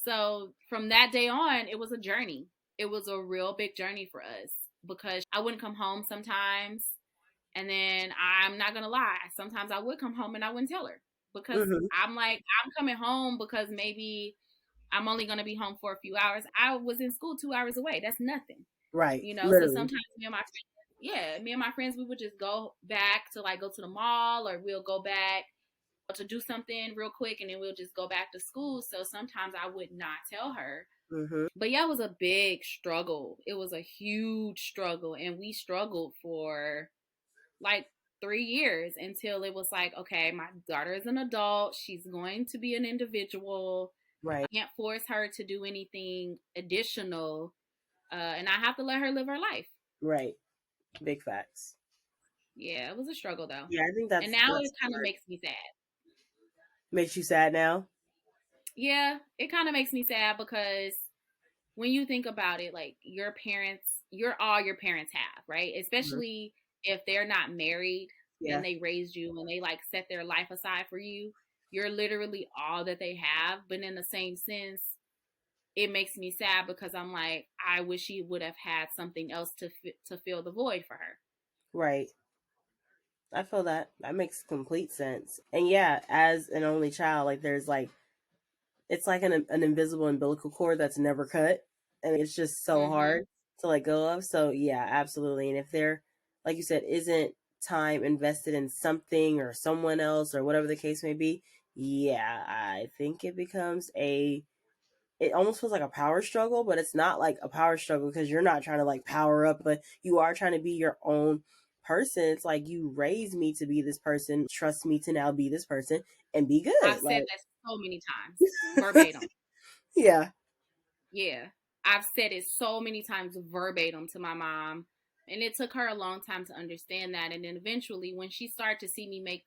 So from that day on, it was a journey. It was a real big journey for us because I wouldn't come home sometimes. And then I'm not gonna lie, sometimes I would come home and I wouldn't tell her because Hmm. I'm like, I'm coming home because maybe I'm only gonna be home for a few hours. I was in school 2 hours away. That's nothing, Right. So Literally. sometimes me and my friends, we would just go back to like go to the mall, or we'll go back to do something real quick, and then we'll just go back to school. So sometimes I would not tell her. Hmm. But yeah, it was a big struggle. It was a huge struggle, and we struggled for like 3 years until it was like, okay, my daughter is an adult. She's going to be an individual. I Right. can't force her to do anything additional. And I have to let her live her life. Right. Big facts. Yeah, it was a struggle though. Yeah, I think And now that's it kind of hard. makes me sad. Makes you sad now. Yeah, it kind of makes me sad because when you think about it, like your parents, you're all your parents have, right? Hmm. Especially if they're not married Yeah. and they raised you and they like set their life aside for you. You're literally all that they have. But in the same sense, it makes me sad because I'm like, I wish he would have had something else to fill the void for her. Right. I feel that. That makes complete sense. And yeah, as an only child, like there's like it's like an invisible umbilical cord that's never cut, and it's just so Mm-hmm. hard to let go of. So yeah, absolutely. And if there, like you said, isn't time invested in something or someone else or whatever the case may be, yeah, I think it becomes a it almost feels like a power struggle, but it's not like a power struggle because you're not trying to like power up, but you are trying to be your own person. It's like you raised me to be this person, trust me to now be this person and be I've good. said Like, that so many times, verbatim. yeah, Yeah. I've said it so many times verbatim to my mom. And it took her a long time to understand that. And then eventually, when she started to see me make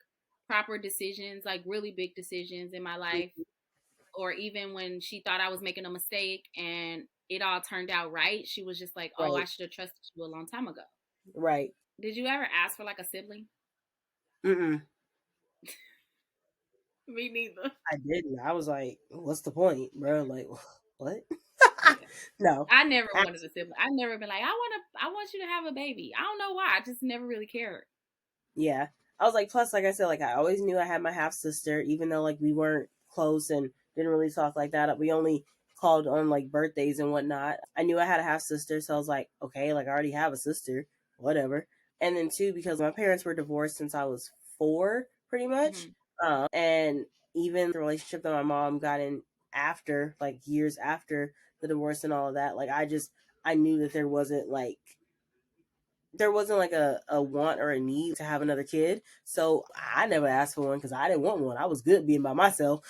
proper decisions, like really big decisions in my life, or even when she thought I was making a mistake and it all turned out right, she was just like, oh, I right, should have trusted you a long time ago. right. Did you ever ask for like a sibling? Mm-mm. Me neither. I didn't. I was like, what's the point, bro? Like, what? Yeah. No. I never wanted a sibling. I never been like, I want you to have a baby. I don't know why. I just never really cared. Yeah. I was like, plus, like I said, like I always knew I had my half sister, even though like we weren't close and didn't really talk like that. We only called on like birthdays and whatnot. I knew I had a half sister, so I was like, okay, like I already have a sister, whatever. And then two, because my parents were divorced since I was 4, pretty much. Hmm. And even the relationship that my mom got in after, like years after the divorce and all of that, like I knew that there wasn't like a want or a need to have another kid. So I never asked for one because I didn't want one. I was good being by myself.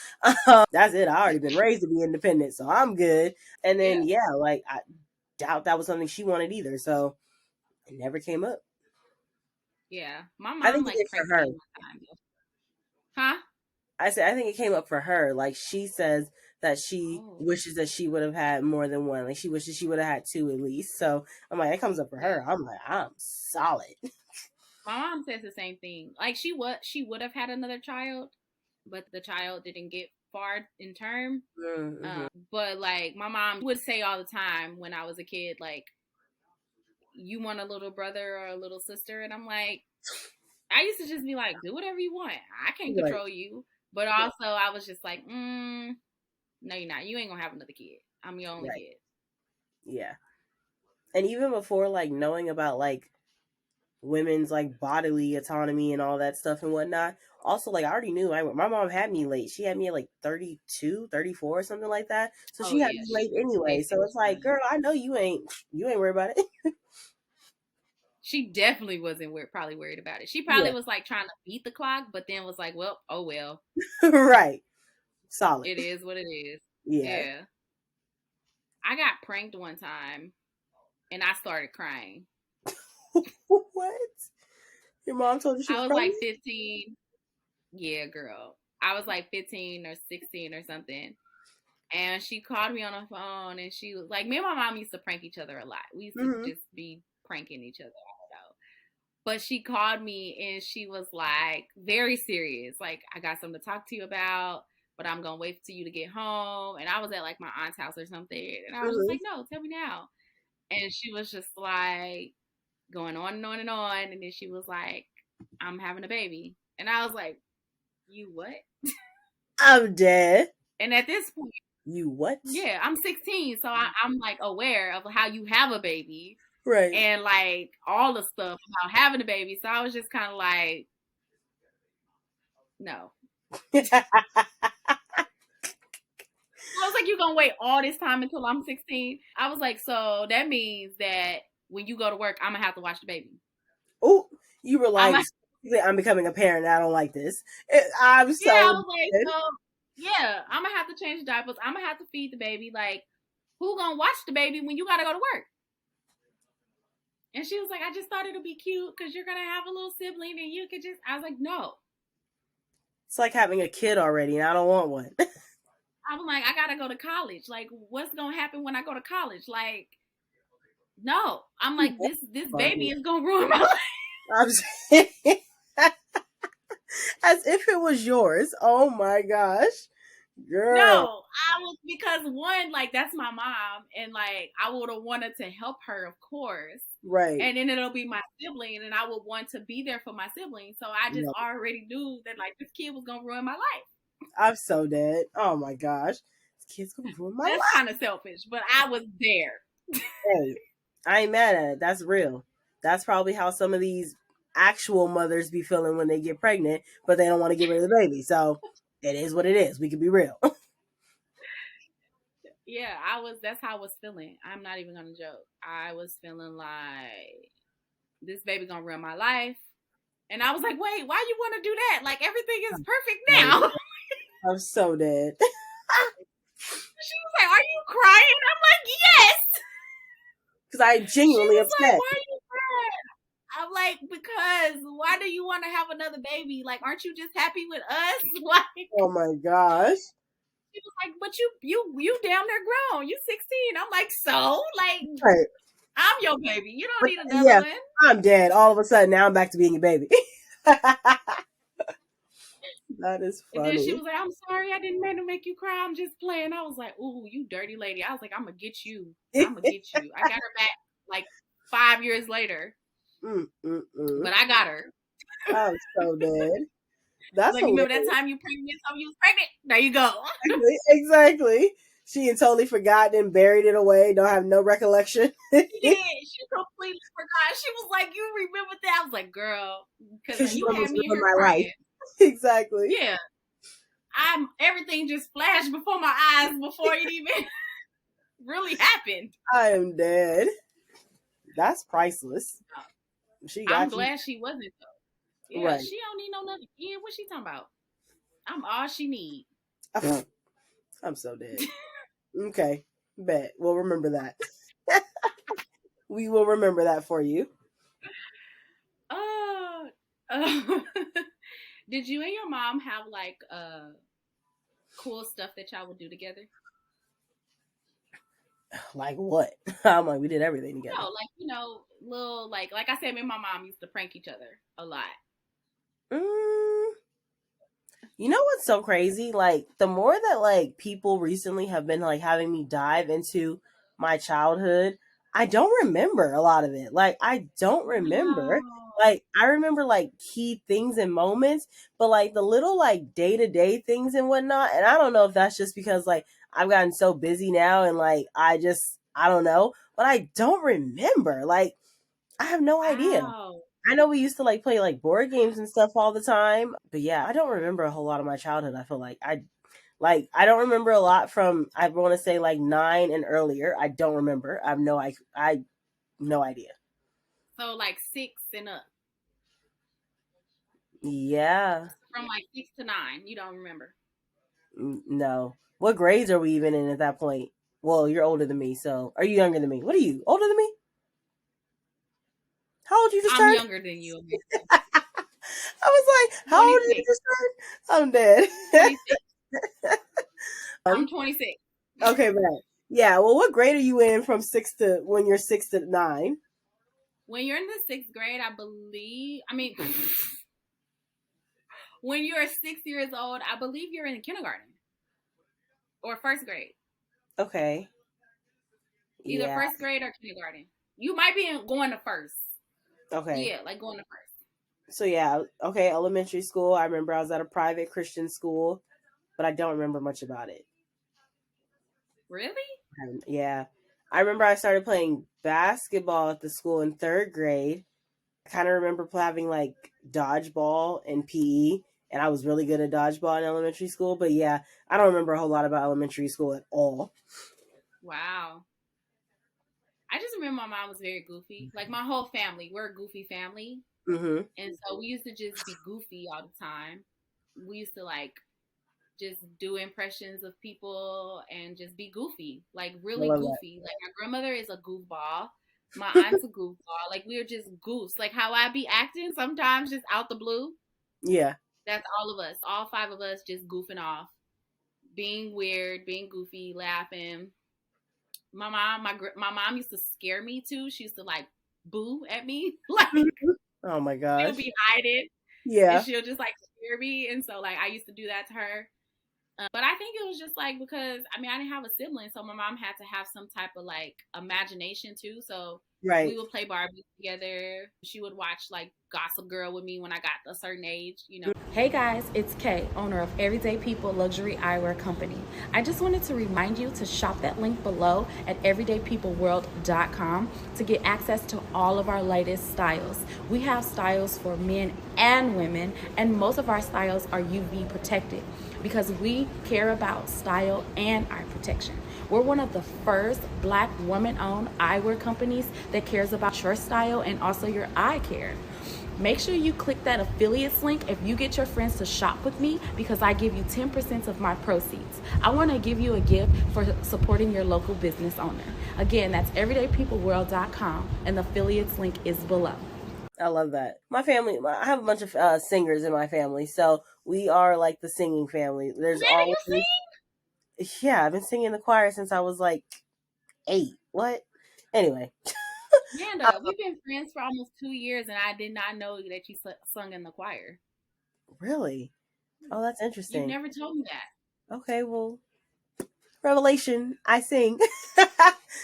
That's it. I already been raised to be independent, so I'm good. And then Yeah. yeah, like I doubt that was something she wanted either. So it never came up. Yeah. My I mom think it like did for pranked her. me one time. Huh? I said I think it came up for her. Like she says that she Oh. wishes that she would have had more than one. Like she wishes she would have had two at least. So I'm like, it comes up for Yeah. her. I'm like, I'm solid. My mom says the same thing. Like she would have had another child, but the child didn't get far in term. Mm-hmm. But like my mom would say all the time when I was a kid, like, you want a little brother or a little sister? And I'm like, I used to just be like, do whatever you want. I can't Like, control you. But also I was just like, no, you're not. You ain't gonna have another kid. I'm your only right. kid. Yeah. And even before like knowing about like women's like bodily autonomy and all that stuff and whatnot, also like I already knew my mom had me late. She had me at like 32, 34 or something like that. So Oh she had yeah, me she late was way anyway. So it's like, serious. girl, I know you ain't worried about it. She definitely wasn't probably worried about it. She probably Yeah. was like trying to beat the clock, but then was like, well, oh well, Right. Solid. it is what it is. Yeah. Yeah. I got pranked one time and I started crying. What? Your mom told you she was I was like pregnant? 15. Yeah, girl. I was like 15 or 16 or something. And she called me on the phone and she was like, me and my mom used to prank each other a lot. We used to Mm-hmm. just be pranking each other. I don't know. But she called me and she was like very serious. Like, I got something to talk to you about, but I'm going to wait till you to get home. And I was at like my aunt's house or something. And I was just Mm-hmm. like, no, tell me now. And she was just like going on and on and on. And then she was like, I'm having a baby. And I was like, you what? I'm dead. And at this point, You what? yeah, I'm 16. So I'm like aware of how you have a baby Right. and like all the stuff about having a baby. So I was just kind of like, no. I was like, you gonna wait all this time until I'm 16? I was like, so that means that when you go to work, I'm gonna have to watch the baby. Oh, you were I'm like, like, I'm becoming a parent. I don't like this. I'm yeah, I so was like, dead. so yeah, I'm gonna have to change diapers. I'm gonna have to feed the baby. Like, who gonna watch the baby when you gotta go to work? And she was like, I just thought it'd be cute because you're gonna have a little sibling and you could just. I was like, no. It's like having a kid already, and I don't want one. I was like, I gotta go to college. Like, what's gonna happen when I go to college? Like, no. I'm like, this baby is gonna ruin my life. I'm saying, as if it was yours. Oh my gosh, girl. No, I was because one, like that's my mom, and like I would have wanted to help her, of course. Right. And then it'll be my sibling, and I would want to be there for my sibling. So I just No, already knew that like this kid was gonna ruin my life. I'm so dead. Oh my gosh, this kid's gonna ruin my That's life. kind of selfish, but I was there. Hey, I ain't mad at it. That's real. That's probably how some of these actual mothers be feeling when they get pregnant, but they don't want to get rid of the baby. So it is what it is. We can be real. Yeah, that's how I was feeling. I'm not even gonna joke. I was feeling like this baby gonna ruin my life. And I was like, wait, why you want to do that? Like everything is perfect now. I'm so dead. She was like, are you crying? I'm like, yes. Because I'm She genuinely was like, upset. why are you crying? I'm like, because why do you want to have another baby? Like, aren't you just happy with us? Like, Oh my gosh. she was like, but you damn near grown. You 16. I'm like, so? Like, Right. I'm your baby. You don't But need another yeah, one. I'm dead. All of a sudden, now I'm back to being your baby. That is And then she funny. was like, I'm sorry, I didn't mean to make you cry. I'm just playing. I was like, ooh, you dirty lady. I was like, I'm gonna get you. I'm gonna get you. I got her back like 5 years later. But I got her. I'm so dead. That's Like, you remember that hilarious. time you pregnant? So you was pregnant? There you go. Exactly. She had totally forgotten and buried it away. Don't have no recollection. She did. She completely forgot. She was like, you remember that? I was like, girl, because Because you you had almost me in ruined here my life. crying. Exactly. Yeah. Everything just flashed before my eyes before it even really happened. I am dead. That's priceless. She I'm got you. glad she wasn't though. Yeah, Right. she don't need no nothing. Yeah, what she talking about? I'm all she need. I'm so dead. Okay. Bet. We'll remember that. We will remember that for you. Oh, did you and your mom have like cool stuff that y'all would do together? Like what? I'm like, we did everything together. No, like little like I said, me and my mom used to prank each other a lot. You know what's so crazy? Like the more that like people recently have been like having me dive into my childhood, I don't remember a lot of it. Like I don't remember. Wow. Like I remember like key things and moments, but like the little like day-to-day things and whatnot, and I don't know if that's just because like I've gotten so busy now and like I don't know, but I don't remember. Like I have no idea. Wow. I know we used to like play like board games and stuff all the time, but yeah, I don't remember a whole lot of my childhood. I feel I don't remember a lot from I want to say like 9 and earlier. I don't remember. I no idea. So like 6 and up. Yeah. From like 6 to 9, you don't remember. No. What grades are we even in at that point? Well, you're older than me, so are you younger than me? What are you? Older than me? How old you just I'm turned? younger than you. I was like, how old did you 26. just turn? I'm dead. 26. I'm 26. Okay, man. Yeah. Well, what grade are you in from 6 to when you're 6 to 9? When you're in the 6th grade, I believe, I mean, when you're 6 years old, I believe you're in kindergarten or first grade. Okay. Either Yeah. first grade or kindergarten. You might be going to first. Okay. Yeah, like going to first. So yeah. Okay. Elementary school. I remember I was at a private Christian school, but I don't remember much about it. Really? Yeah. I remember I started playing basketball at the school in 3rd grade. I kind of remember having like dodgeball and PE, and I was really good at dodgeball in elementary school. But yeah, I don't remember a whole lot about elementary school at all. Wow. I just remember my mom was very goofy. Like my whole family, we're a goofy family. Mm-hmm. And so we used to just be goofy all the time. We used to like just do impressions of people and just be goofy, like I really love that. goofy. Like my grandmother is a goofball. My aunt's a goofball. Like we were just goofs. Like how I be acting sometimes just out the blue. Yeah. That's all of us. All 5 of us just goofing off, being weird, being goofy, laughing. My mom used to scare me too. She used to like boo at me. Like Oh my she'll gosh. be hiding and Yeah. she'll just like scare me. And so like I used to do that to her. But I think it was just like because I mean I didn't have a sibling, so my mom had to have some type of like imagination too. So Right. we would play Barbie together. She would watch like Gossip Girl with me when I got a certain age. Hey guys, it's Kay, owner of Everyday People Luxury Eyewear Company. I just wanted to remind you to shop that link below at everydaypeopleworld.com to get access to all of our latest styles. We have styles for men and women, and most of our styles are UV protected because we care about style and eye protection. We're one of the first Black woman-owned eyewear companies that cares about your style and also your eye care. Make sure you click that affiliates link if you get your friends to shop with me because I give you 10% of my proceeds. I want to give you a gift for supporting your local business owner. Again, that's everydaypeopleworld.com and the affiliates link is below. I love that. My family, I have a bunch of singers in my family, so we are like the singing family. There's Nana, you always, sing? yeah, I've been singing in the choir since I was like 8. What? Anyway, Amanda, we've been friends for almost 2 years, and I did not know that you sung in the choir. Really? Oh, that's You've interesting. never told me that. Okay, well, revelation. I sing.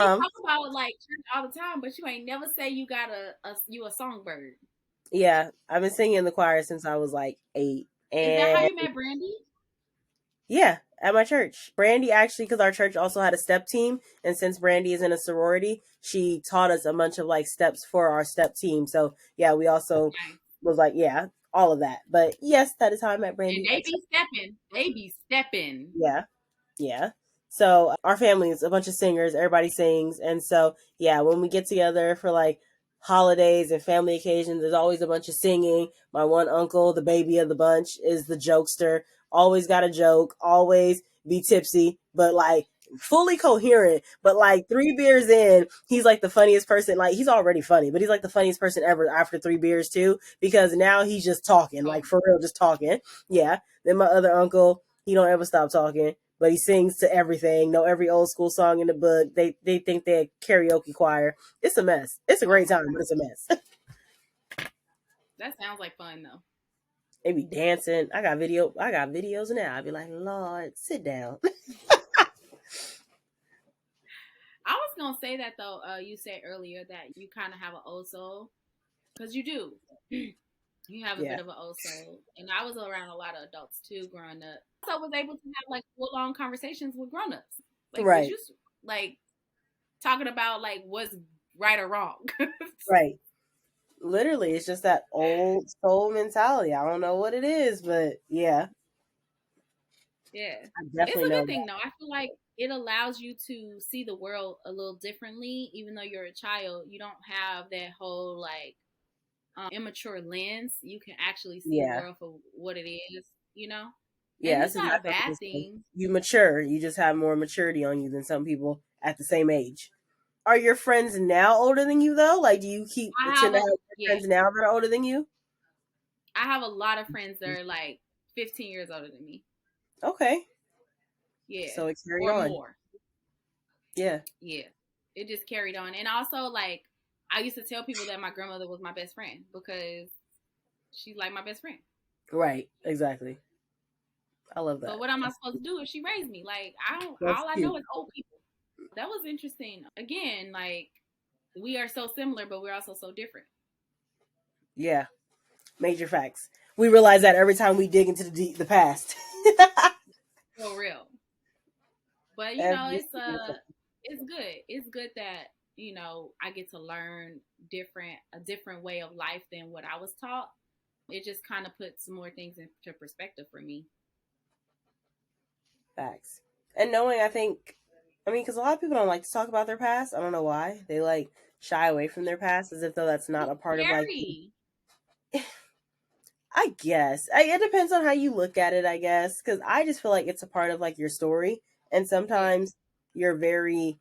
We talk about like church all the time, but you ain't never say you got a songbird. Yeah, I've been singing in the choir since I was like 8, Is that how and you met Brandy? yeah, at my church. Brandy actually, because our church also had a step team, and since Brandy is in a sorority, she taught us a bunch of like steps for our step team. So yeah, we also Nice. was like, yeah, all of that. But yes, that is how I met And Brandy they at be stepping. They be stepping. yeah. Yeah. So our family is a bunch of singers. Everybody sings. And so, yeah, when we get together for like holidays and family occasions, there's always a bunch of singing. My one uncle, the baby of the bunch, is the jokester. Always got a joke, always be tipsy, but like fully coherent. But like 3 beers in, he's like the funniest person. Like he's already funny, but he's like the funniest person ever after 3 beers too, because now he's just talking, Oh, like for real, just talking. Yeah. Then my other uncle, he don't ever stop talking, but he sings to everything. Know every old school song in the book. They think they're a karaoke choir. It's a mess. It's a oh great my time, but it's a God. mess. That sounds like fun though. They be dancing. I got videos now. I be like, Lord, sit down. I was gonna say that though. You said earlier that you kind of have an old soul because you do. You have a Yeah. bit of an old soul, and I was around a lot of adults too growing up. So I was able to have like full on conversations with grown ups, like what Right. you like talking about, like what's right or wrong. Right. Literally, it's just that old soul mentality. I don't know what it is, but yeah, Yeah. I It's definitely a know good thing that. though. I feel like it allows you to see the world a little differently. Even though you're a child, you don't have that whole like immature lens. You can actually see the Yeah. world for what it is, you know? Yeah, And that's it's not a exactly what bad I'm saying. thing. You mature. You just have more maturity on you than some people at the same age. Are your friends now older than you though? Like, do you keep I tend have to a have yeah, friends now that are older than you? I have a lot of friends that are like 15 years older than me. Okay, Yeah. so it carried Or on. more. Yeah, Yeah. It just carried on. And also like I used to tell people that my grandmother was my best friend because she's like my best friend. right, exactly. I love But that. what am I supposed to do if she raised me? Like I don't. That's All I cute. know is old people. That was interesting. Again, like we are so similar, but we're also so different. Yeah, major facts. We realize that every time we dig into the past. For real. But Every it's single time. it's good. It's good that I get to learn a different way of life than what I was taught. It just kind of puts some more things into perspective for me. Facts. And knowing, I think, I mean, because a lot of people don't like to talk about their past. I don't know why. They like shy away from their past as if though that's not It's a part of like scary. I guess. It depends on how you look at it, I guess. Because I just feel like it's a part of like your story. And Yeah, sometimes your very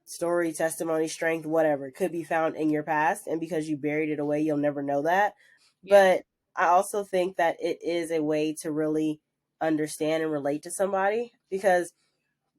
story, testimony, strength, whatever, could be found in your past. And because you buried it away, you'll never know that. yeah, But I also think that it is a way to really understand and relate to somebody because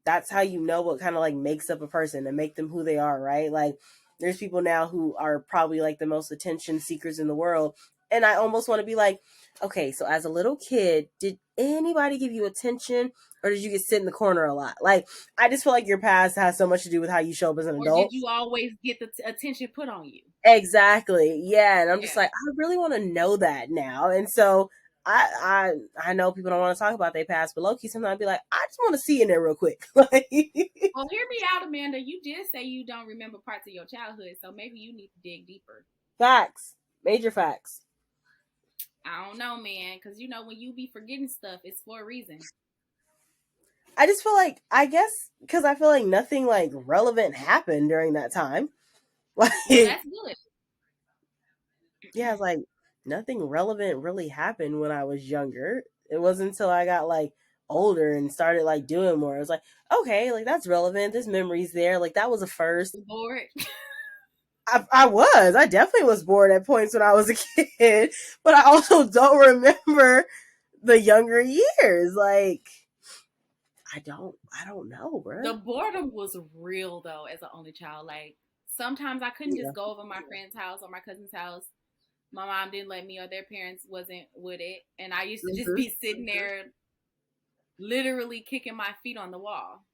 that's how you know what kind of like makes up a person and make them who they are, right? Like there's people now who are probably like the most attention seekers in the world. And I almost want to be like, okay, so as a little kid, did anybody give you attention or did you get sit in the corner a lot? Like I just feel like your past has so much to do with how you show up as an or did adult. you always get the attention put on you? Exactly. Yeah. And I'm just Yeah. like, I really want to know that now. And so I know people don't want to talk about their past, but low key sometimes I'd be like, I just want to see in there real quick. Like Well, hear me out, Amanda. You did say you don't remember parts of your childhood, so maybe you need to dig deeper. facts. Major facts. I don't know, man, because when you be forgetting stuff, it's for a reason. I just feel like I guess because I feel like nothing like relevant happened during that time. Like Well, that's good. yeah, it's like nothing relevant really happened when I was younger. It wasn't until I got like older and started like doing more. It was like, okay, like that's relevant. This memory's there. Like that was a first. Bored. I was. I definitely was bored at points when I was a kid, but I also don't remember the younger years. Like I don't know, bro. The boredom was real though, as an only child. Like Sometimes I couldn't Yeah. just go over my friend's house or my cousin's house. My mom didn't let me, or their parents wasn't with it, and I used to just Hmm. be sitting there, literally kicking my feet on the wall,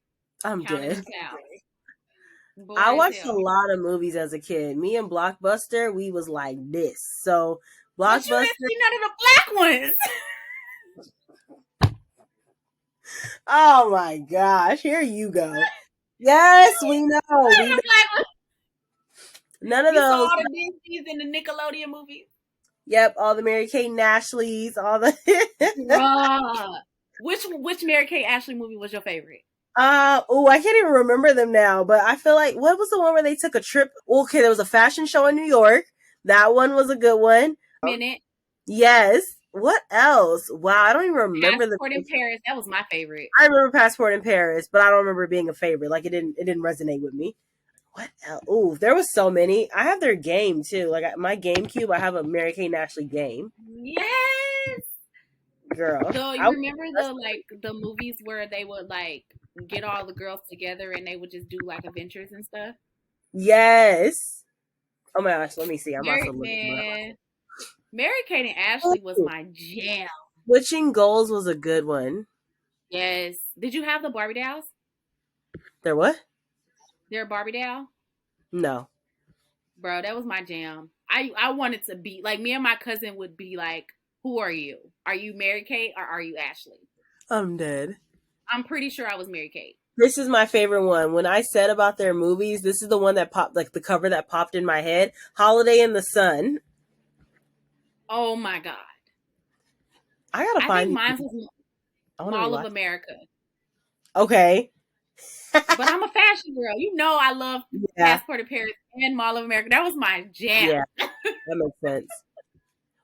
I'm counting dead. them counts. I Bored as watched a hell. lot of movies as a kid. Me and Blockbuster, we was like this. So But you didn't Blockbuster. see none of the black ones. Oh my gosh, here you go. Yes, we know. None We of know. the black ones. None of You saw those. all the Disney's and the Nickelodeon movies. Yep, all the Mary Kate and Ashleys, all the Bruh. Which Mary Kate Ashley movie was your favorite? I can't even remember them now, but I feel like what was the one where they took a trip? Okay, there was a fashion show in New York. That one was a good one. Minute. Yes. What else? Wow, I don't even remember the Passport in Paris. That was my favorite. I remember Passport in Paris, but I don't remember it being a favorite. Like it didn't resonate with me. What else? Ooh, there was so many. I have their game too. Like my GameCube, I have a Mary Kate and Ashley game. Yes. Girl. So you remember the movies where they would like get all the girls together and they would just do like adventures and stuff? Yes. Oh my gosh, let me see. I'm about Mary to look them up. man. Mary Kate and Ashley was Ooh, my jam. Switching Goals was a good one. Yes. Did you have the Barbie dolls? There what? Their Barbie doll? No. Bro, that was my jam. I wanted to be like me and my cousin would be like, who are you? Are you Mary Kate or are you Ashley? I'm dead. I'm pretty sure I was Mary Kate. This is my favorite one. When I said about their movies, this is the one that popped, like the cover that popped in my head. Holiday in the Sun. Oh my god. I gotta I think find. mine was I want to Mall of rewatch. America. Okay. But I'm a fashion girl. You know I love Yeah. Passport of Paris and Mall of America. That was my jam. Yeah. That makes sense.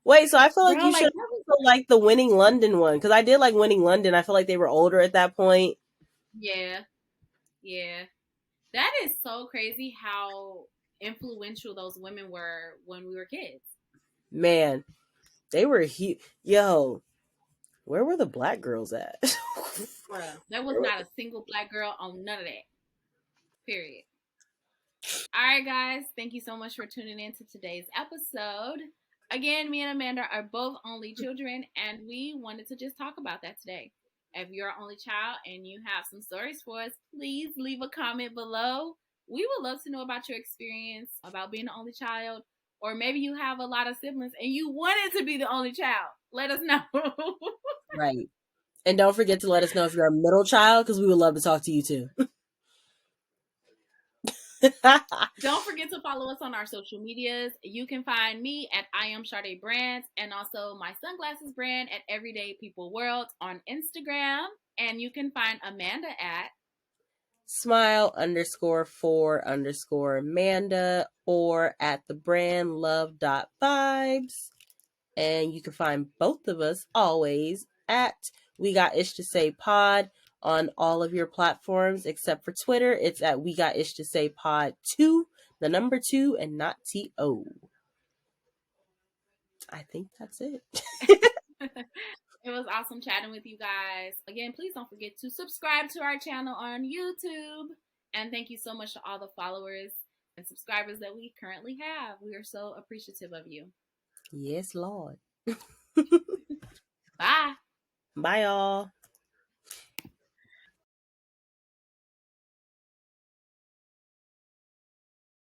Wait, so I feel like Bro, you like should also like the Winning London one because I did like Winning London. I feel like they were older at that point. yeah. Yeah. That is so crazy how influential those women were when we were kids. Man, they were huge. Yo, where were the black girls at? Bruh. There was not a single black girl on none of that. Period. All right, guys. Thank you so much for tuning in to today's episode. Again, me and Amanda are both only children, and we wanted to just talk about that today. If you're an only child and you have some stories for us, please leave a comment below. We would love to know about your experience about being the only child, or maybe you have a lot of siblings and you wanted to be the only child. Let us know. Right. And don't forget to let us know if you're a middle child because we would love to talk to you too. Don't forget to follow us on our social medias. You can find me at I am Sade Brands and also my sunglasses brand at Everyday People World on Instagram. And you can find Amanda at smile_for_Amanda or at the brand love.vibes. And you can find both of us always at We Got Ish to Say Pod on all of your platforms except for Twitter. It's at We Got Ish to Say Pod 2, the number 2, and not TO. I think that's it. It was awesome chatting with you guys. Again, please don't forget to subscribe to our channel on YouTube. And thank you so much to all the followers and subscribers that we currently have. We are so appreciative of you. Yes, Lord. Bye. Bye, y'all.